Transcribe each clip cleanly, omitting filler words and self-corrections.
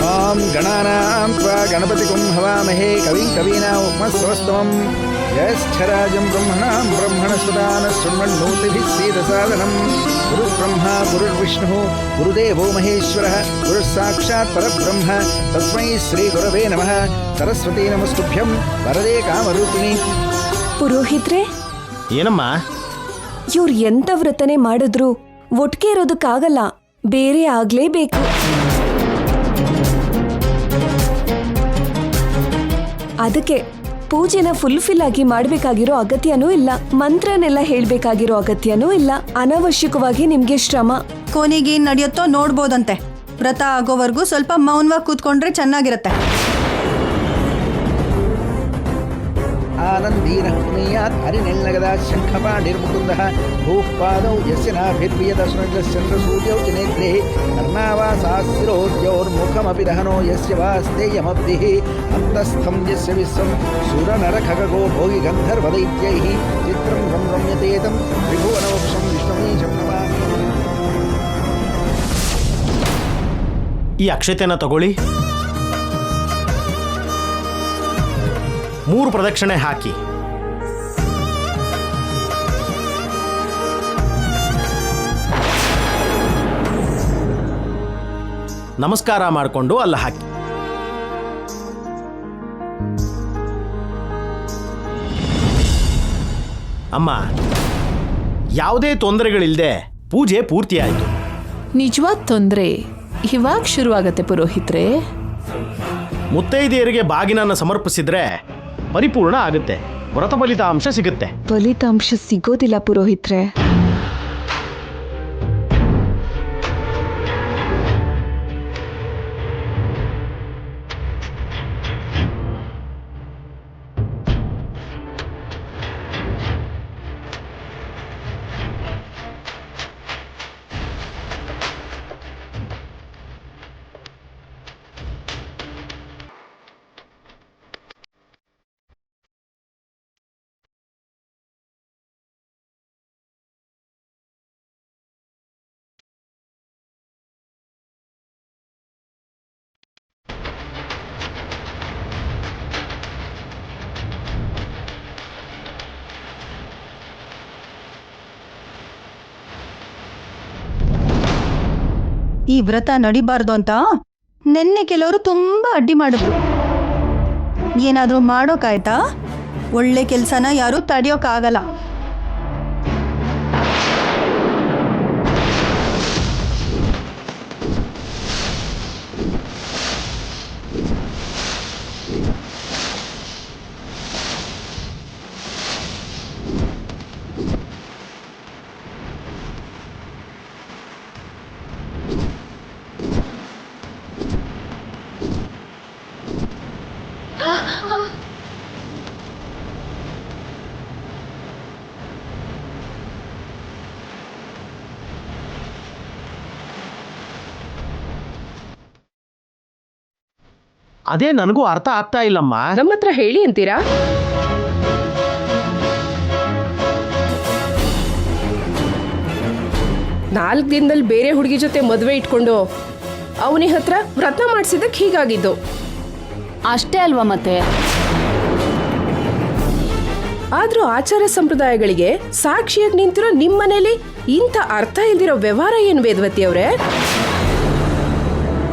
ಓಂ ಗಣಾನಾಂ ತ್ವಾ ಗಣಪತಿಗುಂ ಹವಾಮಹೇ ಕವಿಂ ಕವೀನಾಂ ಜ್ಯೇಷ್ಠರಾಜಂ ಬ್ರಹ್ಮಣಾಂ ಬ್ರಹ್ಮಣಸ್ಪದಾನ ಶೃಣ್ವನ್ನೋತಿಭಿಃ ಸೇದಸಾದನಂ ಗುರುರ್ಬ್ರಹ್ಮ ಗುರುರ್ವಿಷ್ಣುಃ ಗುರುದೇವೋ ಮಹೇಶ್ವರಃ ಗುರುಃ ಸಾಕ್ಷಾತ್ ಪರಬ್ರಹ್ಮ ತಸ್ಮೈ ಶ್ರೀ ಗುರವೇ ನಮಃ. ಸರಸ್ವತೀ ನಮಸ್ತುಭ್ಯಂ ವರದೇ ಕಾಮರೂಪಿಣಿ. ಪುರೋಹಿತ್ರೆ, ಏನಮ್ಮ? ಇವ್ರು ಎಂತ ವ್ರತನೆ ಮಾಡಿದ್ರು ಒಟ್ಟಿಗೆ ಇರೋದಕ್ಕಾಗಲ್ಲ, ಬೇರೆ ಆಗ್ಲೇಬೇಕು. ಅದಕ್ಕೆ ಪೂಜೆನ ಫುಲ್ಫಿಲ್ ಆಗಿ ಮಾಡ್ಬೇಕಾಗಿರೋ ಅಗತ್ಯನೂ ಇಲ್ಲ, ಮಂತ್ರನೆಲ್ಲ ಹೇಳ್ಬೇಕಾಗಿರೋ ಅಗತ್ಯನೂ ಇಲ್ಲ. ಅನವಶ್ಯಕವಾಗಿ ನಿಮ್ಗೆ ಶ್ರಮ. ಕೊನೆಗೇನ್ ನಡೆಯುತ್ತೋ ನೋಡ್ಬೋದಂತೆ. ವ್ರತ ಆಗೋವರೆಗೂ ಸ್ವಲ್ಪ ಮೌನವಾಗಿ ಕೂತ್ಕೊಂಡ್ರೆ ಚೆನ್ನಾಗಿರತ್ತೆ. ಆನಂದೀನಃ ಪುನೀಯಾತ್ ಹರಿನಿರ್ನಗದ ಶಂಖಪಾಣಿರ್ಮುಕುಂದಃ ಭೂಪಾದೌ ಯಸ್ಯ ನಾಭಿರ್ವಿಯದಸ್ಮೈಲಶ್ಚಂದ್ರಸೂರ್ಯೌ ಚ ನೇತ್ರೇ ಕರ್ಣಾವಾಸಾಸ್ತಿರೋದ್ಯೋರ್ಮುಖಮಪಿ ದಹನೋ ಯಸ್ಯ ವಾಸ್ತೇಯಮಬ್ಧಿಃ ಅಂತಸ್ಥಂ ಯಸ್ಯ ವಿಶ್ವಂ ಸುರನರಖಗೋ ಭೋಗಿ ಗಂಧರ್ವದೈತ್ಯೈಃ ಚಿತ್ರಂ ರಮ್ಯತೆ ತಂ ತ್ರಿಭುವನವಕ್ಷಂ ವಿಷ್ಣುಮೀಶಂ ನಮಾಮಿ. ಈ ಅಕ್ಷತೆನ ತಗೊಳ್ಳಿ, 3 ಪ್ರದಕ್ಷಿಣೆ ಹಾಕಿ. ನಮಸ್ಕಾರ ಮಾಡಿಕೊಂಡು ಅಲ್ಲ ಹಾಕಿ. ಅಮ್ಮ, ಯಾವುದೇ ತೊಂದರೆಗಳಿಲ್ಲದೆ ಪೂಜೆ ಪೂರ್ತಿಯಾಯಿತು. ನಿಜವಾದ ತೊಂದರೆ ಇವಾಗ ಶುರುವಾಗತ್ತೆ ಪುರೋಹಿತ್ರೆ. ಮುತ್ತೈದೆಯರಿಗೆ ಬಾಗಿನನ್ನು ಸಮರ್ಪಿಸಿದ್ರೆ ಪರಿಪೂರ್ಣ ಆಗುತ್ತೆ, ವ್ರತ ಫಲಿತಾಂಶ ಸಿಗುತ್ತೆ. ಫಲಿತಾಂಶ ಸಿಗೋದಿಲ್ಲ ಪುರೋಹಿತ್ರೆ. ಈ ವ್ರತ ನಡಿಬಾರ್ದು ಅಂತ ನೆನ್ನೆ ಕೆಲವರು ತುಂಬಾ ಅಡ್ಡಿ ಮಾಡಿದ್ರು. ಏನಾದ್ರೂ ಮಾಡೋಕಾಯ್ತಾ? ಒಳ್ಳೆ ಕೆಲ್ಸನ ಯಾರು ತಡೆಯೋಕ್ಕಾಗಲ್ಲ. ಅದೇ ನನಗೂ ಅರ್ಥ ಆಗ್ತಾ ಇಲ್ಲಮ್ಮ. ನಮ್ಮ ಹತ್ರ ಹೇಳಿ ಅಂತೀರಾ? ನಾಲ್ಕು ದಿನದಲ್ಲಿ ಬೇರೆ ಹುಡುಗಿ ಜೊತೆ ಮದುವೆ ಇಟ್ಕೊಂಡು ಅವನಿ ಹತ್ರ ವ್ರತ ಮಾಡಿಸಿದಕ್ಕೆ ಹೀಗಾಗಿದ್ದು ಅಷ್ಟೇ ಅಲ್ವಾ ಮತ್ತೆ? ಆದ್ರೂ ಆಚಾರ ಸಂಪ್ರದಾಯಗಳಿಗೆ ಸಾಕ್ಷಿಯಾಗಿ ನಿಂತಿರೋ ನಿಮ್ಮನೇಲಿ ಇಂಥ ಅರ್ಥ ಇಲ್ದಿರೋ ವ್ಯವಹಾರ ಏನು ವೇದವತಿ ಅವರೇ?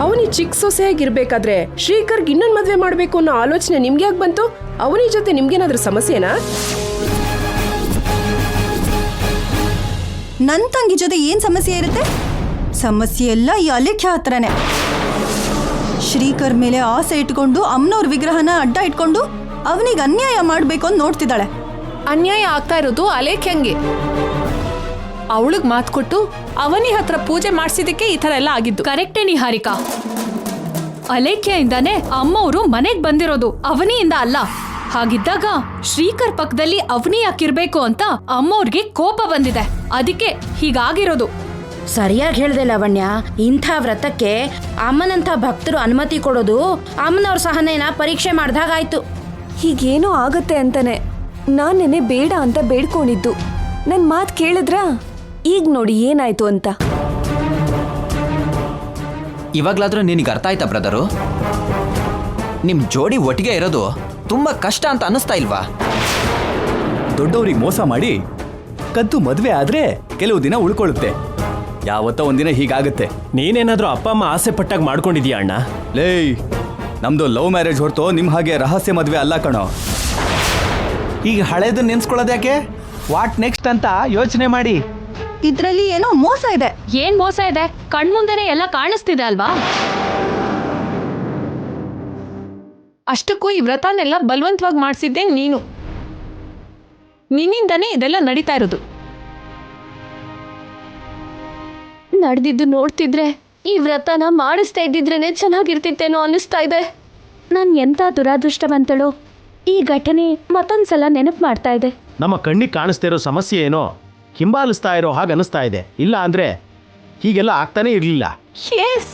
ಅವನಿ ಚಿಕ್ಕ ಸೊಸೆಯಾಗಿರ್ಬೇಕಾದ್ರೆ ಶ್ರೀಕರ್ಗೆ ಇನ್ನೊಂದು ಮದುವೆ ಮಾಡಬೇಕು ಅನ್ನೋ ಆಲೋಚನೆ ನಿಮ್ಗೆ ಯಾಕೆ ಬಂತು? ಅವನಿ ಜೊತೆ ನಿಮ್ಗೇನಾದ್ರೂ ಸಮಸ್ಯೆನಾ? ನನ್ನ ತಂಗಿ ಜೊತೆ ಏನ್ ಸಮಸ್ಯೆ ಇರುತ್ತೆ? ಸಮಸ್ಯೆ ಎಲ್ಲ ಈ ಅಲೇಖ್ಯ ಹತ್ರನೇ. ಶ್ರೀಕರ್ ಮೇಲೆ ಆಸೆ ಇಟ್ಕೊಂಡು ಅಮ್ಮನವ್ರ ವಿಗ್ರಹನ ಅಡ್ಡ ಇಟ್ಕೊಂಡು ಅವನಿಗೆ ಅನ್ಯಾಯ ಮಾಡ್ಬೇಕು ಅಂತ ನೋಡ್ತಿದ್ದಾಳೆ. ಅನ್ಯಾಯ ಆಗ್ತಾ ಇರೋದು ಅಲೇಖ್ಯಂಗೆ. ಅವಳಿಗೆ ಮಾತು ಕೊಟ್ಟು ಅವನಿ ಹತ್ರ ಪೂಜೆ ಮಾಡಿಸಿದಕ್ಕೆ ಈ ತರ ಎಲ್ಲ ಆಗಿದ್ದು. ಕರೆಕ್ಟೇ ನಿಹಾರಿಕಾ. ಅಲೇಖ್ಯಯಿಂದಾನೇ ಅಮ್ಮವರು ಮನೆಗ್ ಬಂದಿರೋದು, ಅವನಿಯಿಂದ ಅಲ್ಲ. ಹಾಗಿದ್ದಾಗ ಶ್ರೀಕರ್ ಪಕ್ಕದಲ್ಲಿ ಅವನಿ ಯಾಕಿರ್ಬೇಕು ಅಂತ ಅಮ್ಮವ್ರಿಗೆ ಕೋಪ ಬಂದಿದೆ, ಅದಕ್ಕೆ ಹೀಗಾಗಿರೋದು. ಸರಿಯಾಗಿ ಹೇಳ್ದೆ ಲಾವಣ್ಯ. ಇಂಥ ವ್ರತಕ್ಕೆ ಅಮ್ಮನಂಥ ಭಕ್ತರು ಅನುಮತಿ ಕೊಡೋದು ಅಮ್ಮನವ್ರ ಸಹನೆನ ಪರೀಕ್ಷೆ ಮಾಡ್ದಾಗಾಯ್ತು. ಹೀಗೇನೋ ಆಗತ್ತೆ ಅಂತಾನೆ ನಾನ್ ನೆನೆ ಬೇಡ ಅಂತ ಬೇಡ್ಕೊಂಡಿದ್ದು. ನನ್ ಮಾತು ಕೇಳಿದ್ರಾ? ಈಗ ನೋಡಿ ಏನಾಯ್ತು ಅಂತ. ಇವಾಗ್ಲಾದ್ರೂ ನಿನಗೆ ಅರ್ಥ ಆಯ್ತಾ ಬ್ರದರು? ನಿಮ್ಮ ಜೋಡಿ ಒಟ್ಟಿಗೆ ಇರೋದು ತುಂಬ ಕಷ್ಟ ಅಂತ ಅನ್ನಿಸ್ತಾ ಇಲ್ವಾ? ದೊಡ್ಡವ್ರಿಗೆ ಮೋಸ ಮಾಡಿ ಕದ್ದು ಮದುವೆ ಆದ್ರೆ ಕೆಲವು ದಿನ ಉಳ್ಕೊಳ್ಳುತ್ತೆ. ಯಾವತ್ತೋ ಒಂದಿನ ಹೀಗಾಗುತ್ತೆ. ನೀನೇನಾದ್ರೂ ಅಪ್ಪ ಅಮ್ಮ ಆಸೆ ಪಟ್ಟಾಗ ಮಾಡ್ಕೊಂಡಿದೀಯ ಅಣ್ಣ? ಲೇಯ್, ನಮ್ದು ಲವ್ ಮ್ಯಾರೇಜ್ ಹೊರತು ನಿಮ್ಮ ಹಾಗೆ ರಹಸ್ಯ ಮದುವೆ ಅಲ್ಲ ಕಣೋ. ಈಗ ಹಳೇದು ನೆನ್ಸ್ಕೊಳ್ಳೋದ್ಯಾಕೆ? ವಾಟ್ ನೆಕ್ಸ್ಟ್ ಅಂತ ಯೋಚನೆ ಮಾಡಿ. ಇದ್ರಲ್ಲಿ ಏನೋ ಮೋಸ ಇದೆ. ಏನ್ ಮೋಸ ಇದೆ? ಕಣ್ಮುಂದೆನೆ ಎಲ್ಲ ಕಾಣಿಸ್ತಿದೆ ಅಲ್ವಾ? ಅಷ್ಟಕ್ಕೂ ಈ ವ್ರತನೆಲ್ಲ ಬಲವಂತವಾಗಿ ಮಾಡಿಸಿದ್ದೆ ನೀನು. ನಿನ್ನಿಂದನೇ ಇದೆಲ್ಲ ನಡೀತಾ ಇರೋದು. ನಡೆದಿದ್ದು ನೋಡ್ತಿದ್ರೆ ಈ ವ್ರತನ ಮಾಡಿಸ್ತಾ ಇದ್ದಿದ್ರೇನೆ ಚೆನ್ನಾಗಿರ್ತಿತ್ತೇನೋ ಅನ್ನಿಸ್ತಾ ಇದೆ. ನಾನು ಎಂಥ ದುರಾದೃಷ್ಟವಂತಳು. ಈ ಘಟನೆ ಮತ್ತೊಂದ್ಸಲ ನೆನಪು ಮಾಡ್ತಾ ಇದೆ. ನಮ್ಮ ಕಣ್ಣಿಗೆ ಕಾಣಿಸ್ತಾ ಇರೋ ಸಮಸ್ಯೆ ಏನೋ ಹಿಂಬಾಲಿಸ್ತಾ ಇರೋ ಹಾಗೆ ಅನಿಸ್ತಾ ಇದೆ. ಇಲ್ಲ ಅಂದರೆ ಹೀಗೆಲ್ಲ ಆಗ್ತಾನೇ ಇರಲಿಲ್ಲ. ಎಸ್,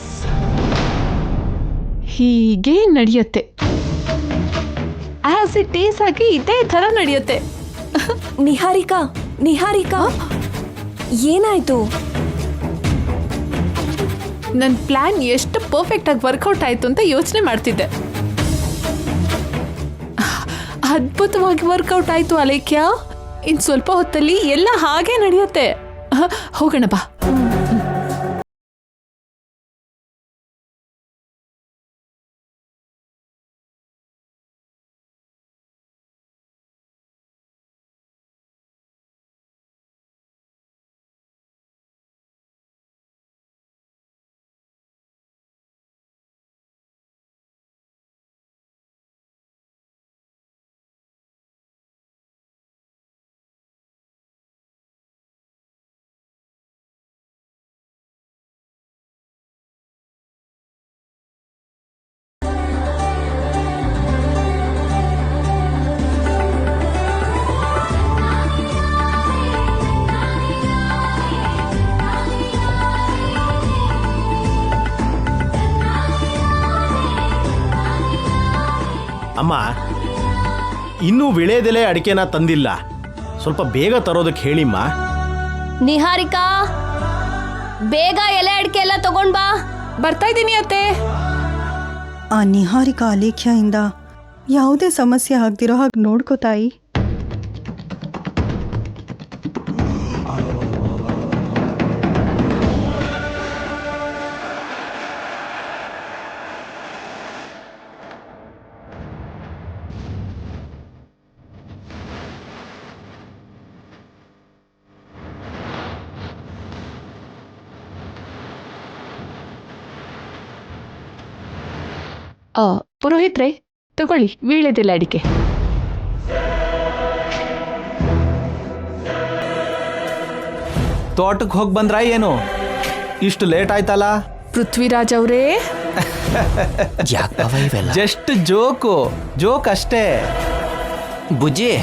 ಹೀಗೆ ನಡೆಯುತ್ತೆ. ಆಸ್ ಇಟ್ ಈಸ್ ಆಗಿ ಇದೇ ಥರ ನಡೆಯುತ್ತೆ. ನಿಹಾರಿಕಾ ಏನಾಯ್ತು? ನನ್ನ ಪ್ಲಾನ್ ಎಷ್ಟು ಪರ್ಫೆಕ್ಟ್ ಆಗಿ ವರ್ಕೌಟ್ ಆಯ್ತು ಅಂತ ಯೋಚನೆ ಮಾಡ್ತಿದ್ದೆ. ಅದ್ಭುತವಾಗಿ ವರ್ಕೌಟ್ ಆಯ್ತು ಅಲೇಖ್ಯ. ಇನ್ನು ಸ್ವಲ್ಪ ಹೊತ್ತಲ್ಲಿ ಎಲ್ಲ ಹಾಗೆ ನಡೆಯುತ್ತೆ. ಹೋಗೋಣ ಬಾ. ಅಮ್ಮ, ಇನ್ನೂ ವಿಳೆದೆಲೆ ಅಡಿಕೆನ ತಂದಿಲ್ಲ. ಸ್ವಲ್ಪ ಬೇಗ ತರೋದಕ್ಕೆ ಹೇಳಿಮ್ಮ. ನಿಹಾರಿಕಾ, ಬೇಗ ಎಲೆ ಅಡಿಕೆ ಎಲ್ಲ ತಗೊಂಡ್ ಬಾ. ಬರ್ತಾ ಇದ್ದೀನಿ ಅತ್ತೆ. ಆ ನಿಹಾರಿಕಾ ಅಲೇಖ್ಯದಿಂದ ಯಾವುದೇ ಸಮಸ್ಯೆ ಆಗ್ದಿರೋ ಹಾಗೆ ನೋಡ್ಕೋ ತಾಯಿ. ಪುರೋಹಿತ್ರೆ, ತಗೊಳ್ಳಿ ವೀಳ್ಯದೆಲೆ ಅಡಿಕೆ. ತೋಟಕ್ಕೆ ಹೋಗಿ ಬಂದ್ರ ಏನು? ಇಷ್ಟು ಲೇಟ್ ಆಯ್ತಲ್ಲ? ಪೃಥ್ವಿರಾಜ್ ಅವರೇ, ಜಸ್ಟ್ ಜೋಕ್ ಅಷ್ಟೇ. ಬುಜ್ಜಿ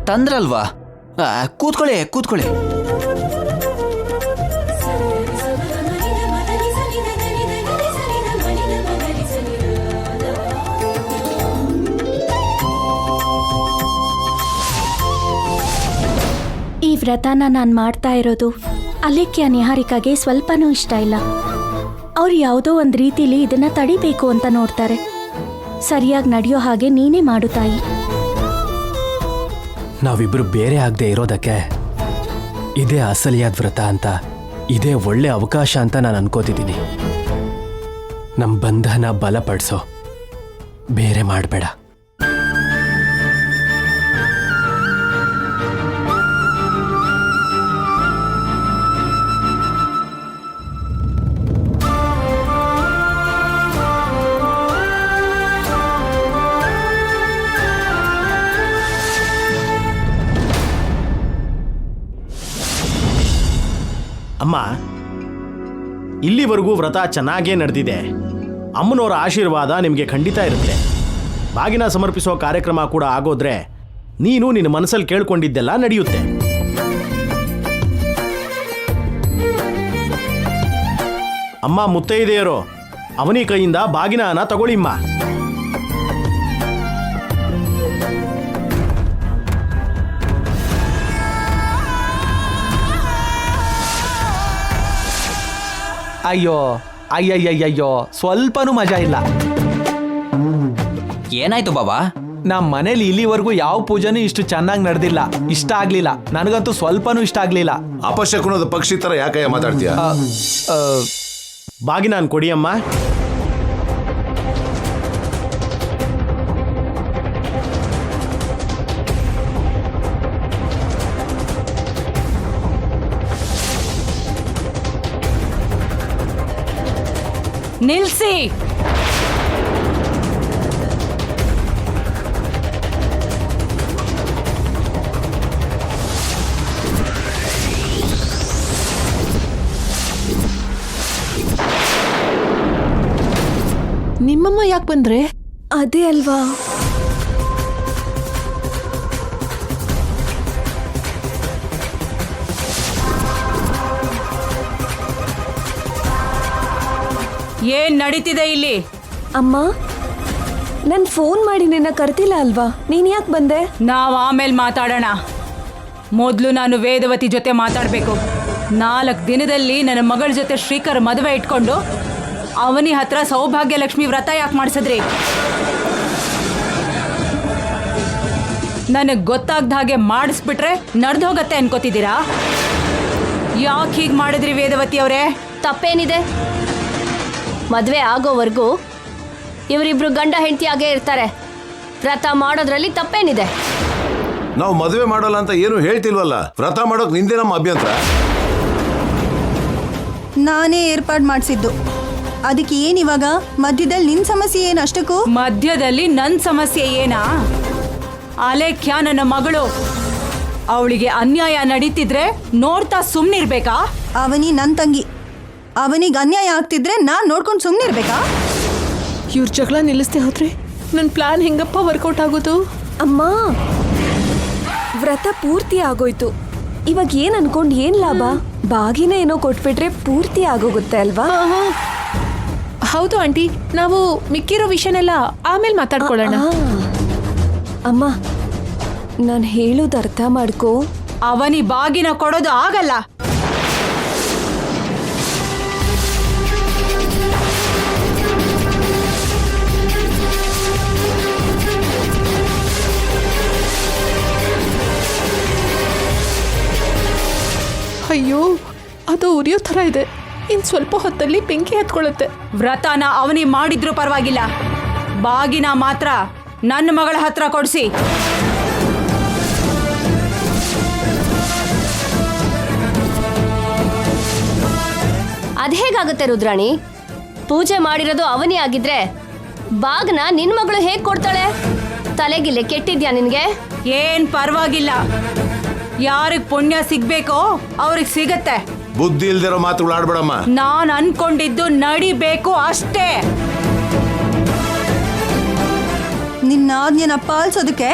ತಂದ್ರಲ್ವಾ? ಕೂತ್ಕೊಳ್ಳಿ. ಈ ವ್ರತನ ನಾನು ಮಾಡ್ತಾ ಇರೋದು ಅಲೇಖ್ಯ ನಿಹಾರಿಕಾಗೆ ಸ್ವಲ್ಪನೂ ಇಷ್ಟ ಇಲ್ಲ. ಅವ್ರು ಯಾವುದೋ ಒಂದು ರೀತಿಲಿ ಇದನ್ನ ತಡಿಬೇಕು ಅಂತ ನೋಡ್ತಾರೆ. ಸರಿಯಾಗಿ ನಡೆಯೋ ಹಾಗೆ ನೀನೇ ಮಾಡು ತಾಯಿ. ನಾವಿಬ್ರು ಬೇರೆ ಆಗದೆ ಇರೋದಕ್ಕೆ ಇದೇ ಅಸಲಿಯಾದ ವ್ರತ ಅಂತ, ಇದೇ ಒಳ್ಳೆ ಅವಕಾಶ ಅಂತ ನಾನು ಅನ್ಕೋತಿದ್ದೀನಿ. ನಮ್ಮ ಬಂಧನ ಬಲಪಡಿಸೋ, ಬೇರೆ ಮಾಡಬೇಡ. ಅಮ್ಮ, ಇಲ್ಲಿವರೆಗೂ ವ್ರತ ಚೆನ್ನಾಗೇ ನಡೆದಿದೆ. ಅಮ್ಮನವರ ಆಶೀರ್ವಾದ ನಿಮಗೆ ಖಂಡಿತ ಇರುತ್ತೆ. ಬಾಗಿನ ಸಮರ್ಪಿಸೋ ಕಾರ್ಯಕ್ರಮ ಕೂಡ ಆಗೋದ್ರೆ ನೀನು ನಿನ್ನ ಮನಸ್ಸಲ್ಲಿ ಕೇಳ್ಕೊಂಡಿದ್ದೆಲ್ಲ ನಡೆಯುತ್ತೆ. ಅಮ್ಮ ಮುತ್ತೈದೆಯರು, ಅವನಿ ಕೈಯಿಂದ ಬಾಗಿನ ತಗೊಳ್ಳಿಮ್ಮ. ಅಯ್ಯೋ, ಅಯ್ಯಯ್ಯಯ್ಯೋ ಸ್ವಲ್ಪನೂ ಮಜಾ ಇಲ್ಲ. ಏನಾಯ್ತು ಬಾಬಾ? ನಮ್ಮ ಮನೇಲಿ ಇಲ್ಲಿವರೆಗೂ ಯಾವ ಪೂಜೆನೂ ಇಷ್ಟು ಚೆನ್ನಾಗಿ ನಡೆದಿಲ್ಲ. ಇಷ್ಟ ಆಗ್ಲಿಲ್ಲ, ನನಗಂತೂ ಸ್ವಲ್ಪನೂ ಇಷ್ಟ ಆಗ್ಲಿಲ್ಲ. ಅಪಶಕುನದ ಪಕ್ಷಿ ತರ ಯಾಕಯ್ಯ ಮಾತಾಡ್ತೀಯ? ಬಾಗಿ ನಾನು ಕೊಡಿಯಮ್ಮ. ನಿಲ್ಸಿ. ನಿಮ್ಮಮ್ಮ ಯಾಕೆ ಬಂದ್ರೆ? ಅದೇ ಅಲ್ವಾ, ಏನ್ ನಡೀತಿದೆ ಇಲ್ಲಿ? ಅಮ್ಮ ನನ್ ಫೋನ್ ಮಾಡಿ ನಿನ್ನ ಕರ್ತಿಲ್ಲ ಅಲ್ವಾ, ನೀನ್ ಯಾಕೆ ಬಂದೆ? ನಾವ್ ಆಮೇಲೆ ಮಾತಾಡೋಣ. ಮೊದಲು ನಾನು ವೇದವತಿ ಜೊತೆ ಮಾತಾಡಬೇಕು. 4 ದಿನದಲ್ಲಿ ನನ್ನ ಮಗಳ ಜೊತೆ ಶ್ರೀಕರ್ ಮದುವೆ ಇಟ್ಕೊಂಡು ಅವನಿ ಹತ್ರ ಸೌಭಾಗ್ಯ ಲಕ್ಷ್ಮಿ ವ್ರತ ಯಾಕೆ ಮಾಡಿಸಿದ್ರಿ? ನನಗೆ ಗೊತ್ತಾಗ್ದ ಹಾಗೆ ಮಾಡಿಸ್ಬಿಟ್ರೆ ನಡೆದೋಗತ್ತೆ ಅನ್ಕೋತಿದ್ದೀರಾ? ಯಾಕೆ ಹೀಗೆ ಮಾಡಿದ್ರಿ ವೇದವತಿ ಅವರೇ? ತಪ್ಪೇನಿದೆ? ಮದುವೆ ಆಗೋವರೆಗೂ ಇವರಿಬ್ರು ಗಂಡ ಹೆಂಡತಿಯಾಗೇ ಇರ್ತಾರೆ. ವ್ರತ ಮಾಡೋದ್ರಲ್ಲಿ ತಪ್ಪೇನಿದೆ? ನಾವು ಮದುವೆ ಮಾಡೋಲ್ಲ ಅಂತ ಏನು ಹೇಳ್ತಿಲ್ವಲ್ಲ. ವ್ರತ ಮಾಡೋಕ್ ನಿಂದೆ ನಮ್ಮ ಅಭ್ಯಂತರ. ನಾನೇ ಏರ್ಪಾಡು ಮಾಡಿಸಿದ್ದು. ಅದಕ್ಕೆ ಏನಿವಾಗ ಮಧ್ಯದಲ್ಲಿ ನಿನ್ ಸಮಸ್ಯೆ ಏನು? ಅಷ್ಟಕ್ಕೂ ಮಧ್ಯದಲ್ಲಿ ನನ್ನ ಸಮಸ್ಯೆ ಏನಾ? ಅಲೇಖ್ಯ ನನ್ನ ಮಗಳು, ಅವಳಿಗೆ ಅನ್ಯಾಯ ನಡೀತಿದ್ರೆ ನೋಡ್ತಾ ಸುಮ್ಮನಿರ್ಬೇಕಾ? ಅವನಿ ನನ್ನ ತಂಗಿ, ಅವನಿಗೆ ಅನ್ಯಾಯ ಆಗ್ತಿದ್ರೆ ನಾನ್ ನೋಡ್ಕೊಂಡು ಸುಮ್ಮನಿರ್ಬೇಕಾ? ಇವ್ರ ಜಗಳ ನಿಲ್ಲಿಸ್ದೆ ಹೋದ್ರೆ ನನ್ನ ಪ್ಲಾನ್ ಹೆಂಗಪ್ಪ ವರ್ಕೌಟ್ ಆಗೋದು? ಅಮ್ಮ ವ್ರತ ಪೂರ್ತಿ ಆಗೋಯ್ತು, ಇವಾಗ ಏನ್ ಅನ್ಕೊಂಡ್ ಏನ್ ಲಾಭ? ಬಾಗಿನ ಏನೋ ಕೊಟ್ಬಿಟ್ರೆ ಪೂರ್ತಿ ಆಗೋಗುತ್ತೆ ಅಲ್ವಾ? ಹೌದು ಆಂಟಿ, ನಾವು ಮಿಕ್ಕಿರೋ ವಿಷಯನೆಲ್ಲ ಆಮೇಲೆ ಮಾತಾಡ್ಕೊಳ್ಳೋಣ. ಅಮ್ಮ ನಾನು ಹೇಳೋದು ಅರ್ಥ ಮಾಡ್ಕೋ. ಅವನಿ ಬಾಗಿನ ಕೊಡೋದು ಆಗಲ್ಲ. ಅಯ್ಯೋ, ಅದು ಉರಿಯೋ ಥರ ಇದೆ. ಇನ್ನು ಸ್ವಲ್ಪ ಹೊತ್ತಲ್ಲಿ ಬೆಂಕಿ ಹತ್ಕೊಳ್ಳುತ್ತೆ. ವ್ರತನ ಅವನಿ ಮಾಡಿದ್ರು ಪರವಾಗಿಲ್ಲ, ಬಾಗಿನ ಮಾತ್ರ ನನ್ನ ಮಗಳ ಹತ್ರ ಕೊಡಿಸಿ. ಅದ್ ಹೇಗಾಗುತ್ತೆ ರುದ್ರಾಣಿ? ಪೂಜೆ ಮಾಡಿರೋದು ಅವನಿ ಆಗಿದ್ರೆ ಬಾಗ್ನ ನಿನ್ ಮಗಳು ಹೇಗ್ ಕೊಡ್ತಾಳೆ? ತಲೆಗಿಲ್ಲೆ ಕೆಟ್ಟಿದ್ಯಾ ನಿನ್ಗೆ? ಏನ್ ಪರವಾಗಿಲ್ಲ, ಯಾರಿಗ್ ಪುಣ್ಯ ಸಿಗ್ಬೇಕೋ ಅವ್ರಿಗೆ ಸಿಗತ್ತೆ. ಬುದ್ಧಿ ಇಲ್ದಿರೋ ಮಾತುಗಳು ಆಡ್ಬೇಡಮ್ಮ. ನಾನ್ ಅನ್ಕೊಂಡಿದ್ದು ನಡಿಬೇಕು ಅಷ್ಟೇ. ನಿನ್ನ ಆಜ್ಞೆನ ಪಾಲಿಸೋದಕ್ಕೆ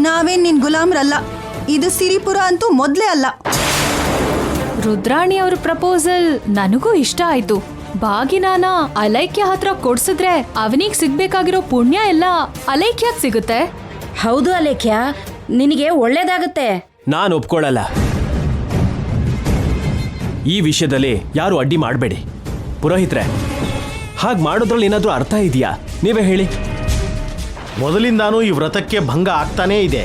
ನಾವೇನ್ ನಿನ್ ಗುಲಾಮ್ರಲ್ಲ. ಇದು ಸಿರಿಪುರ ಅಂತೂ ಮೊದ್ಲೇ ಅಲ್ಲ. ರುದ್ರಾಣಿ ಅವ್ರ ಪ್ರಪೋಸಲ್ ನನಗೂ ಇಷ್ಟ ಆಯ್ತು. ಬಾಗಿನಾನ ಅಲೈಕ್ಯ ಹತ್ರ ಕೊಡ್ಸಿದ್ರೆ ಅವನಿಗೆ ಸಿಗ್ಬೇಕಾಗಿರೋ ಪುಣ್ಯ ಎಲ್ಲ ಅಲೈಕ್ಯಾಗ್ ಸಿಗುತ್ತೆ. ಹೌದು ಅಲೇಖ್ಯ, ನಿನಗೆ ಒಳ್ಳೇದಾಗತ್ತೆ. ನಾನು ಒಪ್ಕೊಳ್ಳಲ್ಲ. ಈ ವಿಷಯದಲ್ಲಿ ಯಾರು ಅಡ್ಡಿ ಮಾಡಬೇಡಿ. ಪುರೋಹಿತ್ರೆ, ಹಾಗೆ ಮಾಡೋದ್ರಲ್ಲಿ ಏನಾದರೂ ಅರ್ಥ ಇದೆಯಾ? ನೀವೇ ಹೇಳಿ. ಮೊದಲಿಂದಾನೂ ಈ ವ್ರತಕ್ಕೆ ಭಂಗ ಆಗ್ತಾನೇ ಇದೆ.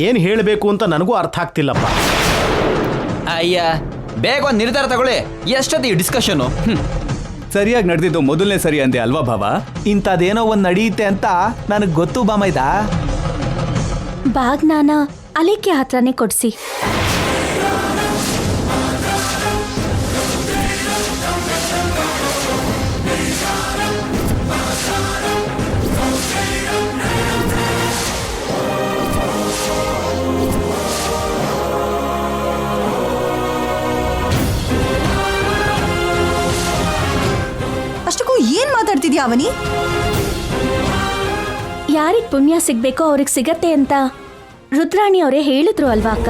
ಏನು ಹೇಳಬೇಕು ಅಂತ ನನಗೂ ಅರ್ಥ ಆಗ್ತಿಲ್ಲಪ್ಪ. ಅಯ್ಯ, ಬೇಗ ಒಂದು ನಿರ್ಧಾರ ತಗೊಳ್ಳಿ. ಎಷ್ಟೊತ್ತು ಈ ಡಿಸ್ಕಷನು? ಸರಿಯಾಗಿ ನಡೆದಿದ್ದು ಮೊದಲನೇ ಸರಿ ಅಂದೆ ಅಲ್ವಾ ಭಾವ? ಇಂಥದ್ದೇನೋ ಒಂದು ನಡೆಯುತ್ತೆ ಅಂತ ನನಗೆ ಗೊತ್ತು ಬಾಮೈದ. ಬಾಗ್ನಾನ ಅಲೇಖ್ಯ ಹತ್ರನೇ ಕೊಡ್ಸಿ. ಅಷ್ಟಕ್ಕೂ ಏನ್ ಮಾತಾಡ್ತಿದ್ಯಾ ಅವನಿ? ಯಾರಿಗೆ ಪುಣ್ಯ ಸಿಗ್ಬೇಕೋ ಅವ್ರಿಗೆ ಸಿಗತ್ತೆ ಅಂತ ರುದ್ರಾಣಿ ಅವರೇ ಹೇಳಿದ್ರು ಅಲ್ವಾ ಅಕ್ಕ?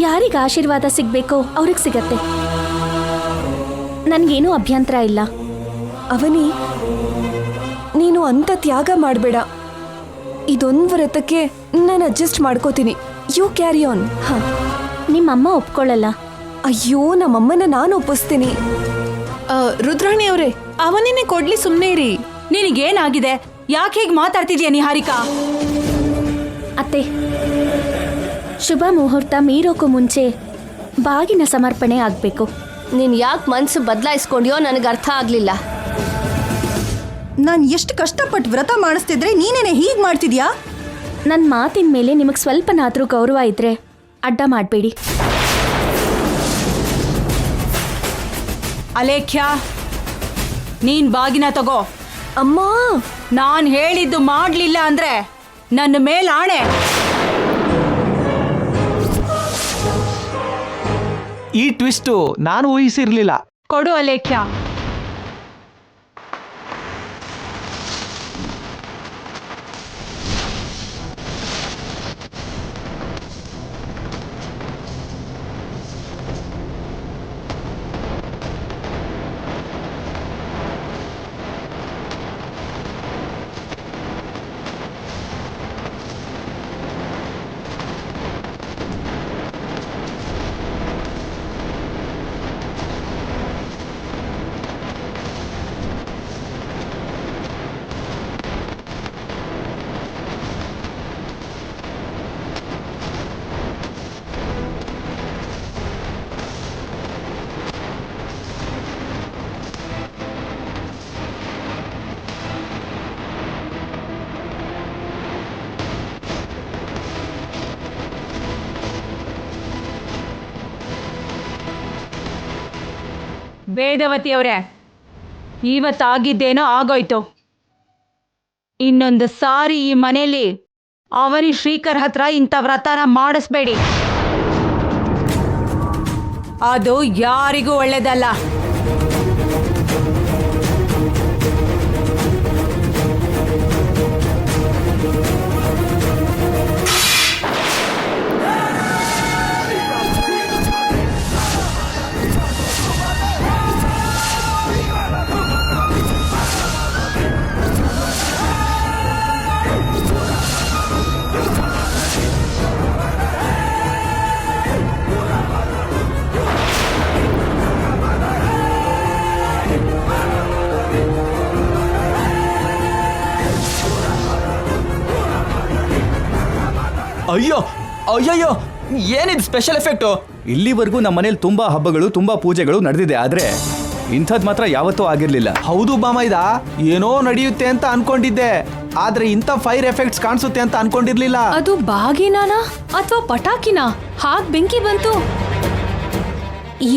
ಯಾರಿಗೆ ಆಶೀರ್ವಾದ ಸಿಗ್ಬೇಕೋ ಅವ್ರಿಗೆ ಸಿಗತ್ತೆ. ನನ್ಗೇನೂ ಅಭ್ಯಂತರ ಇಲ್ಲ. ಅವನಿ, ನೀನು ಅಂತ ತ್ಯಾಗ ಮಾಡಬೇಡ. ಇದೊಂದು ವ್ರತಕ್ಕೆ ನಾನು ಅಡ್ಜಸ್ಟ್ ಮಾಡ್ಕೋತೀನಿ. You carry on. ಹಾಂ, ನಿಮ್ಮಮ್ಮ ಒಪ್ಕೊಳ್ಳಲ್ಲ. ಅಯ್ಯೋ, ನಮ್ಮಮ್ಮನ ನಾನು ಒಪ್ಪಿಸ್ತೀನಿ. ರುದ್ರಾಣಿ ಅವರೇ ಅವನೇನೆ ಕೊಡ್ಲಿ, ಸುಮ್ಮನೆ ಇರಿ. ನಿನಗೇನಾಗಿದೆ? ಯಾಕೆ ಹೀಗೆ ಮಾತಾಡ್ತಿದ್ಯಾ ನಿಹಾರಿಕಾ? ಅತ್ತೆ, ಶುಭ ಮುಹೂರ್ತ ಮೀರೋಕ್ಕೂ ಮುಂಚೆ ಬಾಗಿನ ಸಮರ್ಪಣೆ ಆಗಬೇಕು. ನೀನ್ ಯಾಕೆ ಮನ್ಸು ಬದಲಾಯಿಸ್ಕೊಂಡ್ಯೋ ನನಗೆ ಅರ್ಥ ಆಗ್ಲಿಲ್ಲ. ನಾನು ಎಷ್ಟು ಕಷ್ಟಪಟ್ಟು ವ್ರತ ಮಾಡಿಸ್ತಿದ್ರೆ ನೀನೇನೆ ಹೀಗೆ ಮಾಡ್ತಿದ್ಯಾ? ನನ್ನ ಮಾತಿನ ಮೇಲೆ ನಿಮಗೆ ಸ್ವಲ್ಪನಾದರೂ ಗೌರವ ಇದ್ರೆ ಅಡ್ಡ ಮಾಡಬೇಡಿ. ಅಲೇಖ್ಯ, ನೀನ್ ಬಾಗಿನ ತಗೋ. ಅಮ್ಮ, ನಾನ್ ಹೇಳಿದ್ದು ಮಾಡ್ಲಿಲ್ಲ ಅಂದ್ರೆ ನನ್ನ ಮೇಲ್ ಆಣೆ. ಈ ಟ್ವಿಸ್ಟು ನಾನು ಊಹಿಸಿರ್ಲಿಲ್ಲ. ಕೊಡು ಅಲೇಖ್ಯ. ವೇದವತಿಯವರೇ, ಇವತ್ತಾಗಿದ್ದೇನೋ ಆಗೋಯ್ತು. ಇನ್ನೊಂದು ಸಾರಿ ಈ ಮನೆಯಲ್ಲಿ ಅವನಿ ಶ್ರೀಕರ್ ಹತ್ರ ಇಂಥ ವ್ರತನ ಮಾಡಿಸ್ಬೇಡಿ. ಅದು ಯಾರಿಗೂ ಒಳ್ಳೇದಲ್ಲ. ಅಯ್ಯೋ ಅಯ್ಯಯ್ಯೋ, ಏನಿದು ಸ್ಪೆಷಲ್ ಎಫೆಕ್ಟು? ಇಲ್ಲಿವರೆಗೂ ನಮ್ಮ ಮನೇಲಿ ತುಂಬಾ ಹಬ್ಬಗಳು ತುಂಬಾ ಪೂಜೆಗಳು ನಡೆದಿದೆ, ಆದ್ರೆ ಇಂಥದ್ದು ಮಾತ್ರ ಯಾವತ್ತೂ ಆಗಿರ್ಲಿಲ್ಲ. ಹೌದು ಬಾಮೈದ, ಏನೋ ನಡೆಯುತ್ತೆ ಅಂತ ಅನ್ಕೊಂಡಿದ್ದೆ, ಆದ್ರೆ ಇಂಥ ಫೈರ್ ಎಫೆಕ್ಟ್ಸ್ ಕಾಣಿಸುತ್ತೆ ಅಂತ ಅನ್ಕೊಂಡಿರ್ಲಿಲ್ಲ. ಅದು ಬಾಗಿನಾನಾ ಅಥವಾ ಪಟಾಕಿನಾ? ಹಾಗೆ ಬೆಂಕಿ ಬಂತು.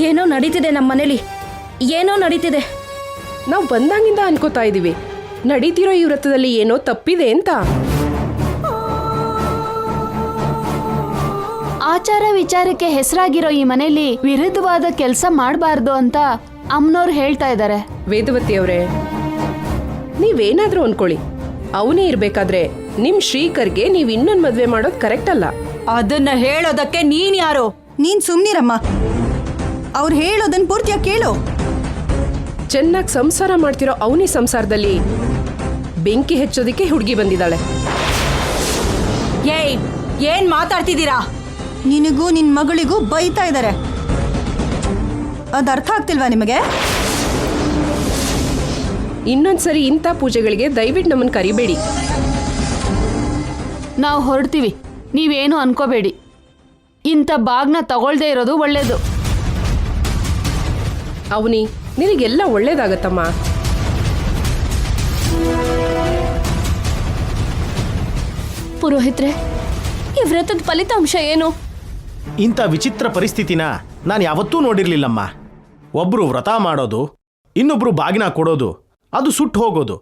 ಏನೋ ನಡೀತಿದೆ ನಮ್ಮ ಮನೇಲಿ, ಏನೋ ನಡೀತಿದೆ. ನಾವು ಬಂದಾಗಿಂದ ಅನ್ಕೋತಾ ಇದೀವಿ ನಡೀತಿರೋ ಈ ವ್ರತದಲ್ಲಿ ಏನೋ ತಪ್ಪಿದೆ ಅಂತ. ಆಚಾರ ವಿಚಾರಕ್ಕೆ ಹೆಸರಾಗಿರೋ ಈ ಮನೇಲಿ ವಿರುದ್ಧವಾದ ಕೆಲಸ ಮಾಡಬಾರ್ದು ಅಂತ ಅಮ್ಮನವ್ರು ಹೇಳ್ತಾ ಇದ್ದಾರೆ. ವೇದವತಿ ಅವರೇ, ನೀವೇನಾದ್ರೂ ಅನ್ಕೊಳ್ಳಿ, ಅವನೇ ಇರ್ಬೇಕಾದ್ರೆ ನಿಮ್ ಶ್ರೀಕರ್ಗೆ ನೀವ್ ಇನ್ನೊಂದು ಮದ್ವೆ ಮಾಡೋದು ಕರೆಕ್ಟ್ ಅಲ್ಲ. ಅದನ್ನ ಹೇಳೋದಕ್ಕೆ ನೀನ್ ಯಾರು? ನೀನ್ ಸುಮ್ನಿರಮ್ಮ, ಅವ್ರು ಹೇಳೋದನ್ನ ಪೂರ್ತಿಯಾಗಿ ಕೇಳು. ಚೆನ್ನಾಗಿ ಸಂಸಾರ ಮಾಡ್ತಿರೋ ಅವನಿ ಸಂಸಾರದಲ್ಲಿ ಬೆಂಕಿ ಹೆಚ್ಚೋದಿಕ್ಕೆ ಹುಡುಗಿ ಬಂದಿದ್ದಾಳೆ. ಏಯ್, ಏನ್ ಮಾತಾಡ್ತಿದ್ದೀರಾ? ನಿನಗೂ ನಿನ್ ಮಗಳಿಗೂ ಬೈತಾ ಇದ್ದಾರೆ. ಅದು ಅರ್ಥ ಆಗ್ತಿಲ್ವಾ ನಿಮಗೆ? ಇನ್ನೊಂದ್ಸರಿ ಇಂಥ ಪೂಜೆಗಳಿಗೆ ದಯವಿಟ್ಟು ನಮ್ಮನ್ನು ಕರಿಬೇಡಿ. ನಾವು ಹೊರಡ್ತೀವಿ, ನೀವೇನು ಅನ್ಕೋಬೇಡಿ. ಇಂಥ ಬಾಗ್ನ ತಗೊಳ್ದೇ ಇರೋದು ಒಳ್ಳೇದು. ಅವನಿ, ನಿನಗೆಲ್ಲ ಒಳ್ಳೇದಾಗತ್ತಮ್ಮ. ಪುರೋಹಿತ್ರೆ, ಈ ವ್ರತದ ಫಲಿತಾಂಶ ಏನು? ಇಂಥ ವಿಚಿತ್ರ ಪರಿಸ್ಥಿತಿನ ನಾನು ಯಾವತ್ತೂ ನೋಡಿರ್ಲಿಲ್ಲಮ್ಮ. ಒಬ್ರು ವ್ರತ ಮಾಡೋದು, ಇನ್ನೊಬ್ರು ಬಾಗಿನ ಕೊಡೋದು, ಅದು ಸುಟ್ಟು ಹೋಗೋದು.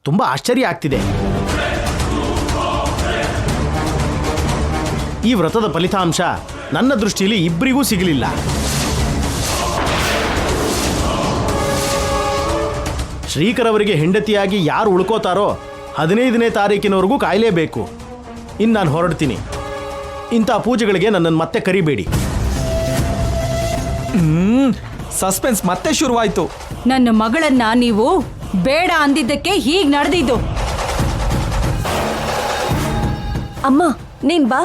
ತುಂಬಾ ಆಶ್ಚರ್ಯ ಆಗ್ತಿದೆ. ಈ ವ್ರತದ ಫಲಿತಾಂಶ ನನ್ನ ದೃಷ್ಟಿಯಲ್ಲಿ ಇಬ್ಬರಿಗೂ ಸಿಗಲಿಲ್ಲ. ಶ್ರೀಕರ್ ಅವರಿಗೆ ಹೆಂಡತಿಯಾಗಿ ಯಾರು ಉಳ್ಕೋತಾರೋ 15ನೇ ತಾರೀಕಿನವರೆಗೂ ಕಾಯಲೇಬೇಕು. ಇನ್ನು ನಾನು ಹೊರಡ್ತೀನಿ. ಇಂಥ ಪೂಜೆಗಳಿಗೆ ನನ್ನನ್ನು ಮತ್ತೆ ಕರಿಬೇಡಿ. ಸಸ್ಪೆನ್ಸ್ ಮತ್ತೆ ಶುರುವಾಯ್ತು. ನನ್ನ ಮಗಳನ್ನ ನೀವು ಬೇಡ ಅಂದಿದ್ದಕ್ಕೆ ಹೀಗೆ ನಡೆದಿದ್ದು. ಅಮ್ಮ, ನೀನ್ ಬಾ.